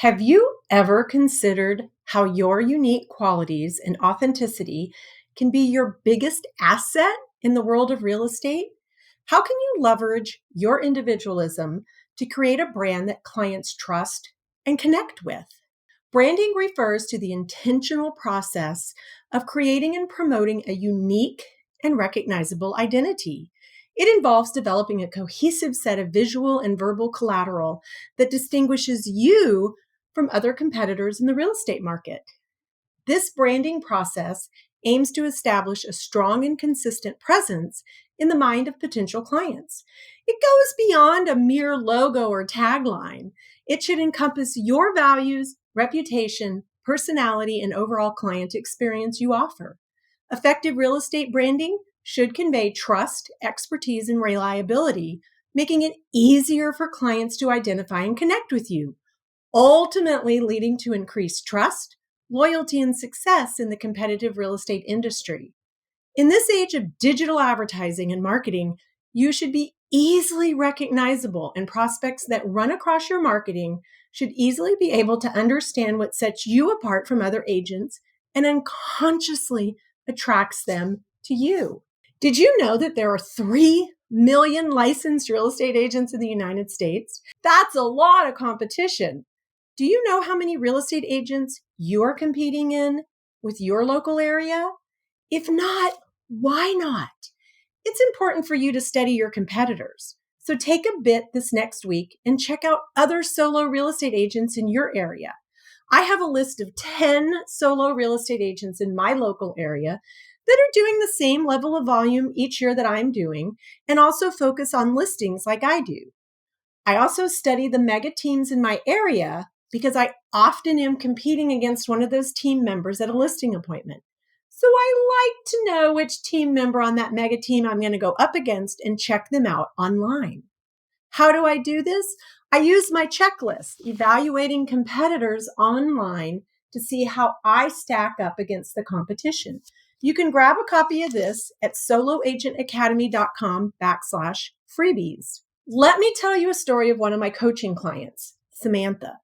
Have you ever considered how your unique qualities and authenticity can be your biggest asset in the world of real estate? How can you leverage your individualism to create a brand that clients trust and connect with? Branding refers to the intentional process of creating and promoting a unique and recognizable identity. It involves developing a cohesive set of visual and verbal collateral that distinguishes you from other competitors in the real estate market. This branding process aims to establish a strong and consistent presence in the mind of potential clients. It goes beyond a mere logo or tagline. It should encompass your values, reputation, personality, and overall client experience you offer. Effective real estate branding should convey trust, expertise, and reliability, making it easier for clients to identify and connect with you, ultimately leading to increased trust, loyalty, and success in the competitive real estate industry. In this age of digital advertising and marketing, you should be easily recognizable, and prospects that run across your marketing should easily be able to understand what sets you apart from other agents and unconsciously attracts them to you. Did you know that there are 3 million licensed real estate agents in the United States? That's a lot of competition. Do you know how many real estate agents you're competing in with your local area? If not, why not? It's important for you to study your competitors. So take a bit this next week and check out other solo real estate agents in your area. I have a list of 10 solo real estate agents in my local area that are doing the same level of volume each year that I'm doing and also focus on listings like I do. I also study the mega teams in my area because I often am competing against one of those team members at a listing appointment. So I like to know which team member on that mega team I'm going to go up against and check them out online. How do I do this? I use my checklist, evaluating competitors online to see how I stack up against the competition. You can grab a copy of this at soloagentacademy.com/freebies. Let me tell you a story of one of my coaching clients, Samantha.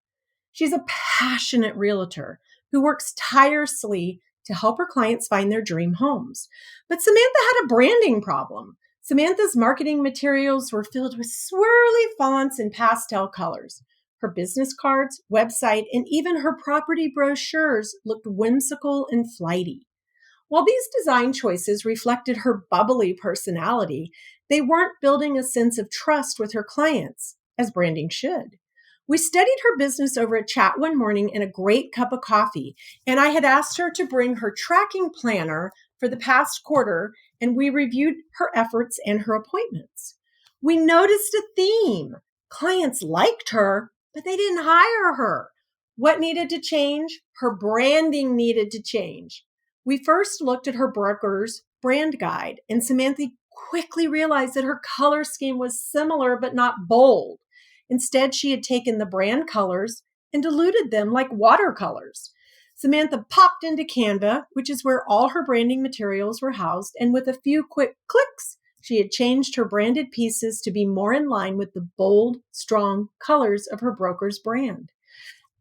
She's a passionate realtor who works tirelessly to help her clients find their dream homes. But Samantha had a branding problem. Samantha's marketing materials were filled with swirly fonts and pastel colors. Her business cards, website, and even her property brochures looked whimsical and flighty. While these design choices reflected her bubbly personality, they weren't building a sense of trust with her clients, as branding should. We studied her business over a chat one morning and a great cup of coffee, and I had asked her to bring her tracking planner for the past quarter, and we reviewed her efforts and her appointments. We noticed a theme. Clients liked her, but they didn't hire her. What needed to change? Her branding needed to change. We first looked at her broker's brand guide, and Samantha quickly realized that her color scheme was similar but not bold. Instead, she had taken the brand colors and diluted them like watercolors. Samantha popped into Canva, which is where all her branding materials were housed, and with a few quick clicks, she had changed her branded pieces to be more in line with the bold, strong colors of her broker's brand.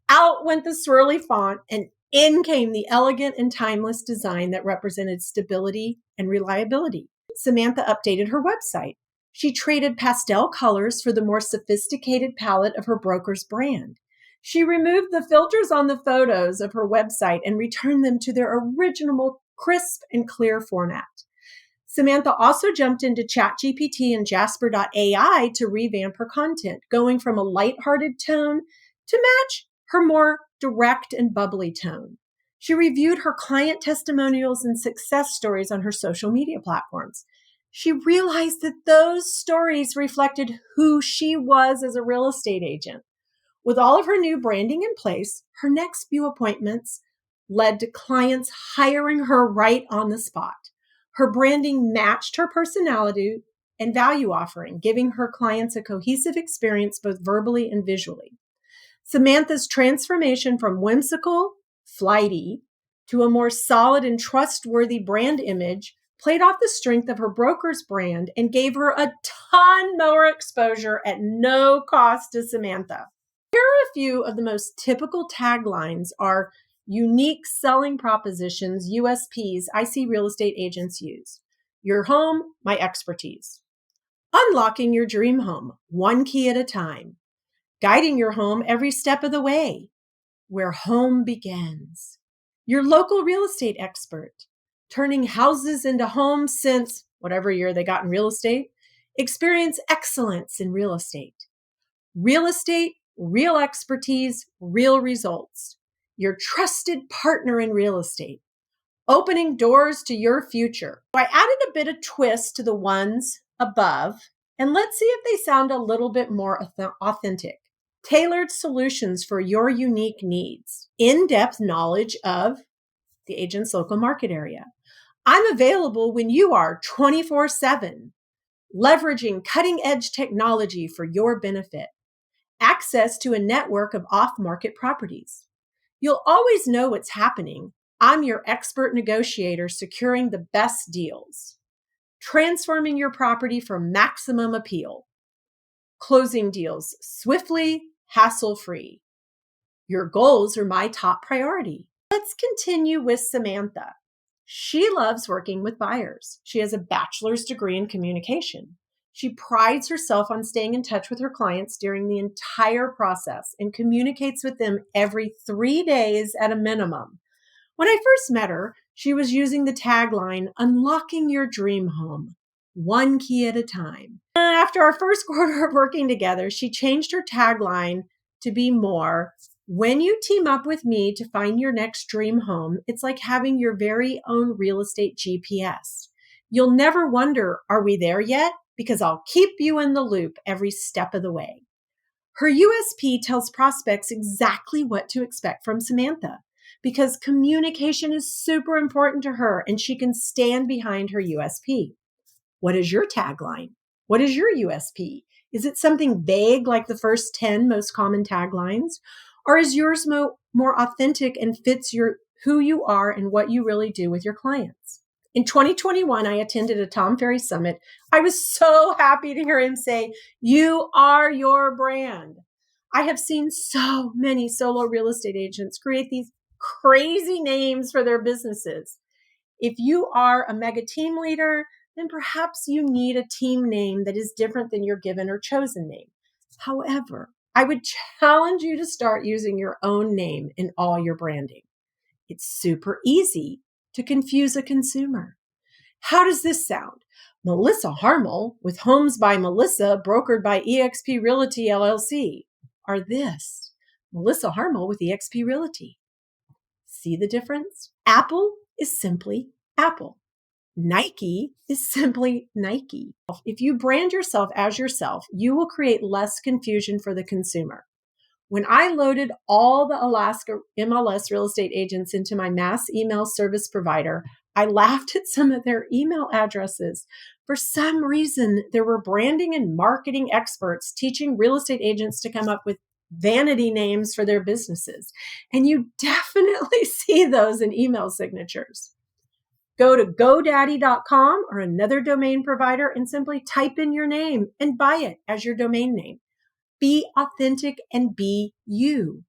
Out went the swirly font, and in came the elegant and timeless design that represented stability and reliability. Samantha updated her website. She traded pastel colors for the more sophisticated palette of her broker's brand. She removed the filters on the photos of her website and returned them to their original crisp and clear format. Samantha also jumped into ChatGPT and Jasper.ai to revamp her content, going from a lighthearted tone to match her more direct and bubbly tone. She reviewed her client testimonials and success stories on her social media platforms. She realized that those stories reflected who she was as a real estate agent. With all of her new branding in place, her next few appointments led to clients hiring her right on the spot. Her branding matched her personality and value offering, giving her clients a cohesive experience both verbally and visually. Samantha's transformation from whimsical, flighty, to a more solid and trustworthy brand image played off the strength of her broker's brand and gave her a ton more exposure at no cost to Samantha. A few of the most typical taglines are unique selling propositions, USPs, I see real estate agents use. Your home, my expertise. Unlocking your dream home, one key at a time. Guiding your home every step of the way. Where home begins. Your local real estate expert. Turning houses into homes since whatever year they got in real estate. Experience excellence in real estate. Real estate, real expertise, real results. Your trusted partner in real estate. Opening doors to your future. I added a bit of twist to the ones above, and let's see if they sound a little bit more authentic. Tailored solutions for your unique needs. In-depth knowledge of the agent's local market area. I'm available when you are 24/7. Leveraging cutting-edge technology for your benefit. Access to a network of off-market properties. You'll always know what's happening. I'm your expert negotiator securing the best deals. Transforming your property for maximum appeal. Closing deals swiftly, hassle-free. Your goals are my top priority. Let's continue with Samantha. She loves working with buyers. She has a bachelor's degree in communication. She prides herself on staying in touch with her clients during the entire process and communicates with them every 3 days at a minimum. When I first met her, she was using the tagline, unlocking your dream home, one key at a time. And after our first quarter of working together, she changed her tagline to be more, when you team up with me to find your next dream home, it's like having your very own real estate GPS. You'll never wonder, are we there yet? Because I'll keep you in the loop every step of the way. Her USP tells prospects exactly what to expect from Samantha because communication is super important to her and she can stand behind her USP. What is your tagline? What is your USP? Is it something vague like the first 10 most common taglines? Or is yours more authentic and fits who you are and what you really do with your clients? In 2021, I attended a Tom Ferry summit. I was so happy to hear him say, you are your brand. I have seen so many solo real estate agents create these crazy names for their businesses. If you are a mega team leader, then perhaps you need a team name that is different than your given or chosen name. However, I would challenge you to start using your own name in all your branding. It's super easy to confuse a consumer. How does this sound? Melissa Harmel with Homes by Melissa, brokered by eXp Realty LLC. Or this, Melissa Harmel with eXp Realty. See the difference? Apple is simply Apple. Nike is simply Nike. If you brand yourself as yourself, you will create less confusion for the consumer. When I loaded all the Alaska MLS real estate agents into my mass email service provider, I laughed at some of their email addresses. For some reason, there were branding and marketing experts teaching real estate agents to come up with vanity names for their businesses. And you definitely see those in email signatures. Go to GoDaddy.com or another domain provider and simply type in your name and buy it as your domain name. Be authentic and be you.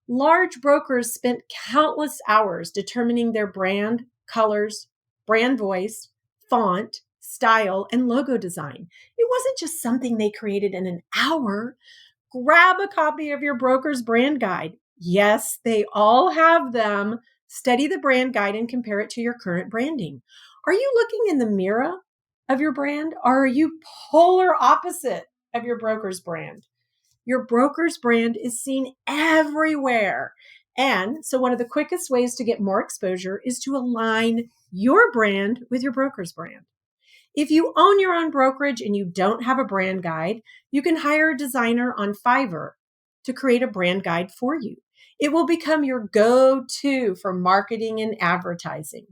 Large brokers spent countless hours determining their brand, colors, brand voice, font, style, and logo design. It wasn't just something they created in an hour. Grab a copy of your broker's brand guide. Yes, they all have them. Study the brand guide and compare it to your current branding. Are you looking in the mirror of your brand, or are you polar opposite of your broker's brand? Your broker's brand is seen everywhere. And so one of the quickest ways to get more exposure is to align your brand with your broker's brand. If you own your own brokerage and you don't have a brand guide, you can hire a designer on Fiverr to create a brand guide for you. It will become your go-to for marketing and advertising.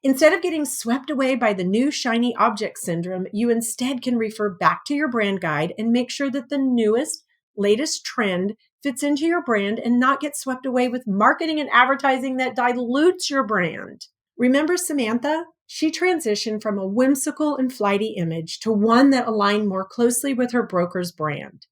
Instead of getting swept away by the new shiny object syndrome, you instead can refer back to your brand guide and make sure that the newest, latest trend fits into your brand and not get swept away with marketing and advertising that dilutes your brand. Remember Samantha? She transitioned from a whimsical and flighty image to one that aligned more closely with her broker's brand.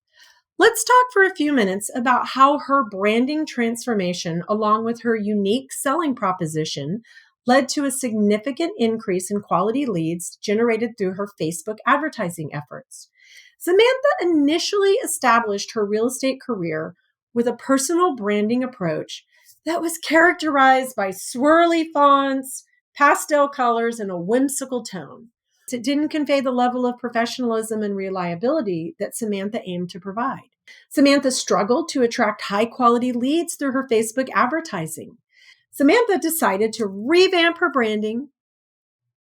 Let's talk for a few minutes about how her branding transformation, along with her unique selling proposition, led to a significant increase in quality leads generated through her Facebook advertising efforts. Samantha initially established her real estate career with a personal branding approach that was characterized by swirly fonts, pastel colors, and a whimsical tone. It didn't convey the level of professionalism and reliability that Samantha aimed to provide. Samantha struggled to attract high quality leads through her Facebook advertising. Samantha decided to revamp her branding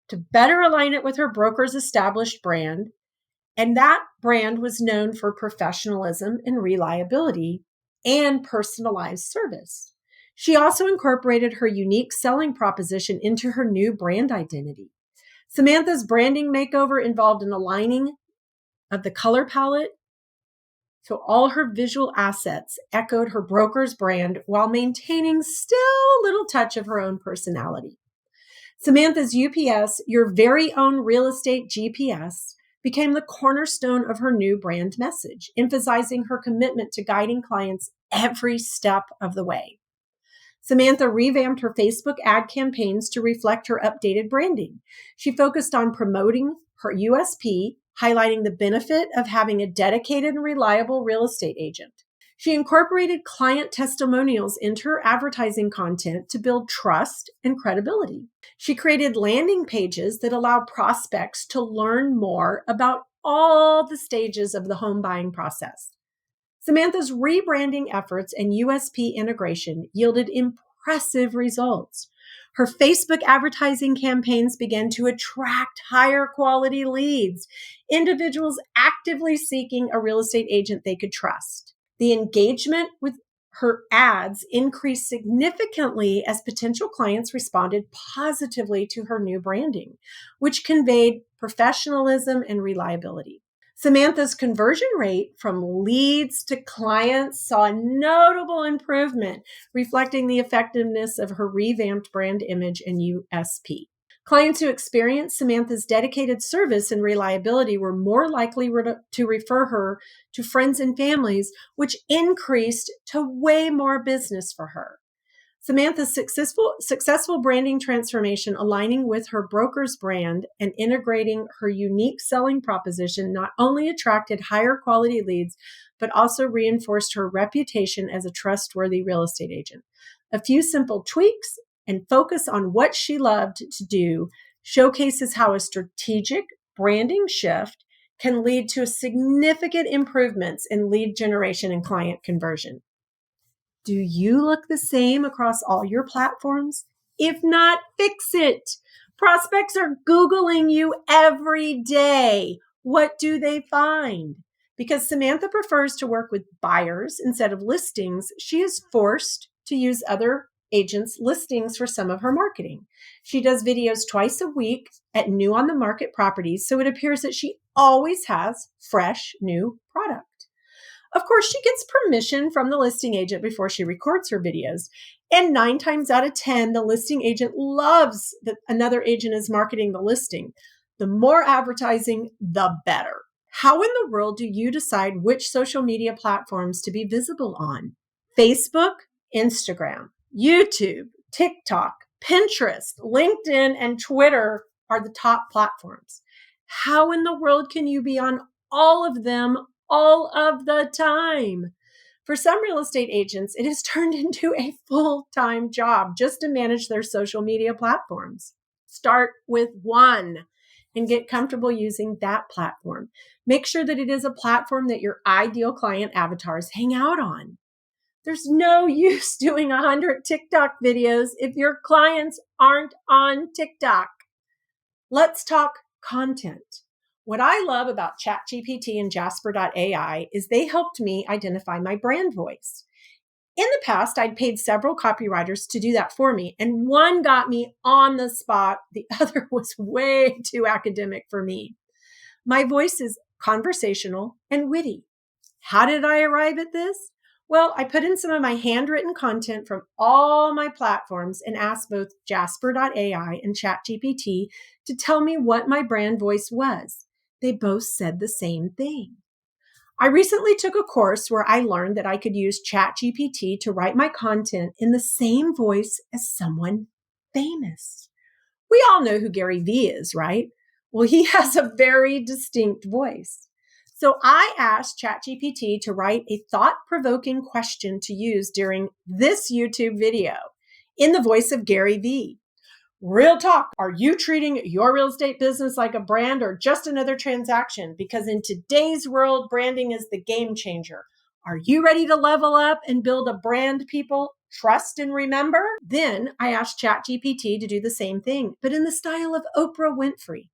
to better align it with her broker's established brand, and that brand was known for professionalism and reliability and personalized service. She also incorporated her unique selling proposition into her new brand identity. Samantha's branding makeover involved an aligning of the color palette, so all her visual assets echoed her broker's brand while maintaining still a little touch of her own personality. Samantha's UPS, your very own real estate GPS, became the cornerstone of her new brand message, emphasizing her commitment to guiding clients every step of the way. Samantha revamped her Facebook ad campaigns to reflect her updated branding. She focused on promoting her USP, highlighting the benefit of having a dedicated and reliable real estate agent. She incorporated client testimonials into her advertising content to build trust and credibility. She created landing pages that allow prospects to learn more about all the stages of the home buying process. Samantha's rebranding efforts and USP integration yielded impressive results. Her Facebook advertising campaigns began to attract higher quality leads, individuals actively seeking a real estate agent they could trust. The engagement with her ads increased significantly as potential clients responded positively to her new branding, which conveyed professionalism and reliability. Samantha's conversion rate from leads to clients saw a notable improvement, reflecting the effectiveness of her revamped brand image and USP. Clients who experienced Samantha's dedicated service and reliability were more likely to refer her to friends and families, which increased to way more business for her. Samantha's successful branding transformation, aligning with her broker's brand and integrating her unique selling proposition, not only attracted higher quality leads, but also reinforced her reputation as a trustworthy real estate agent. A few simple tweaks and focus on what she loved to do showcases how a strategic branding shift can lead to significant improvements in lead generation and client conversion. Do you look the same across all your platforms? If not, fix it. Prospects are Googling you every day. What do they find? Because Samantha prefers to work with buyers instead of listings, she is forced to use other agents' listings for some of her marketing. She does videos twice a week at new on the market properties, so it appears that she always has fresh new product. Of course, she gets permission from the listing agent before she records her videos. And 9 times out of 10, the listing agent loves that another agent is marketing the listing. The more advertising, the better. How in the world do you decide which social media platforms to be visible on? Facebook, Instagram, YouTube, TikTok, Pinterest, LinkedIn, and Twitter are the top platforms. How in the world can you be on all of them all of the time? For some real estate agents, it has turned into a full-time job just to manage their social media platforms. Start with one and get comfortable using that platform. Make sure that it is a platform that your ideal client avatars hang out on. There's no use doing 100 TikTok videos if your clients aren't on TikTok. Let's talk content. What I love about ChatGPT and Jasper.ai is they helped me identify my brand voice. In the past, I'd paid several copywriters to do that for me, and one got me on the spot. The other was way too academic for me. My voice is conversational and witty. How did I arrive at this? Well, I put in some of my handwritten content from all my platforms and asked both Jasper.ai and ChatGPT to tell me what my brand voice was. They both said the same thing. I recently took a course where I learned that I could use ChatGPT to write my content in the same voice as someone famous. We all know who Gary Vee is, right? Well, he has a very distinct voice. So I asked ChatGPT to write a thought-provoking question to use during this YouTube video in the voice of Gary Vee. Real talk. Are you treating your real estate business like a brand or just another transaction? Because in today's world, branding is the game changer. Are you ready to level up and build a brand people trust and remember? Then I asked ChatGPT to do the same thing, but in the style of Oprah Winfrey.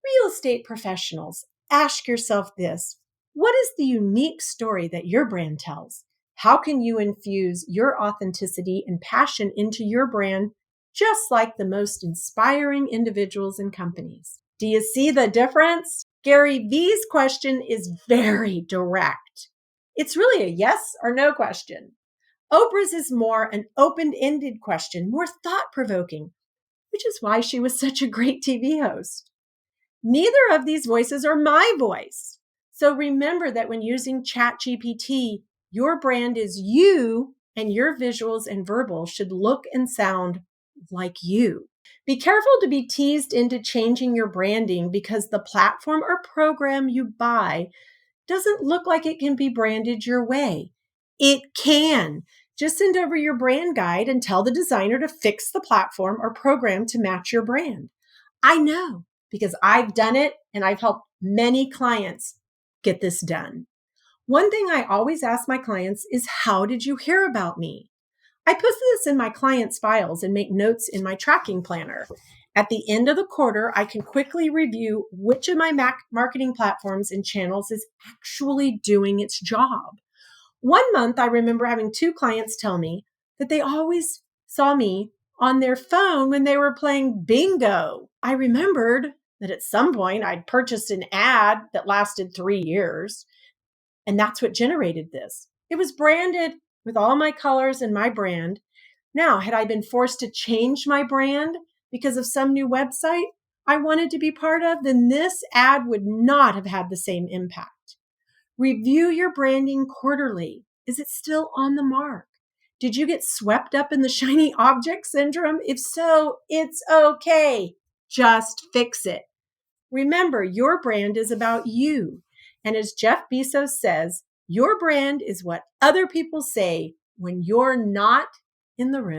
Real estate professionals, ask yourself this. What is the unique story that your brand tells? How can you infuse your authenticity and passion into your brand, just like the most inspiring individuals and companies? Do you see the difference? Gary Vee's question is very direct. It's really a yes or no question. Oprah's is more an open-ended question, more thought-provoking, which is why she was such a great TV host. Neither of these voices are my voice. So remember that when using ChatGPT, your brand is you and your visuals and verbal should look and sound like you. Be careful to be teased into changing your branding because the platform or program you buy doesn't look like it can be branded your way. It can. Just send over your brand guide and tell the designer to fix the platform or program to match your brand. I know because I've done it and I've helped many clients get this done. One thing I always ask my clients is, how did you hear about me? I post this in my clients' files and make notes in my tracking planner. At the end of the quarter, I can quickly review which of my marketing platforms and channels is actually doing its job. One month, I remember having 2 clients tell me that they always saw me on their phone when they were playing bingo. I remembered that at some point I'd purchased an ad that lasted 3 years, and that's what generated this. It was branded with all my colors and my brand. Now, had I been forced to change my brand because of some new website I wanted to be part of, then this ad would not have had the same impact. Review your branding quarterly. Is it still on the mark? Did you get swept up in the shiny object syndrome? If so, it's okay. Just fix it. Remember, your brand is about you. And as Jeff Bezos says, your brand is what other people say when you're not in the room.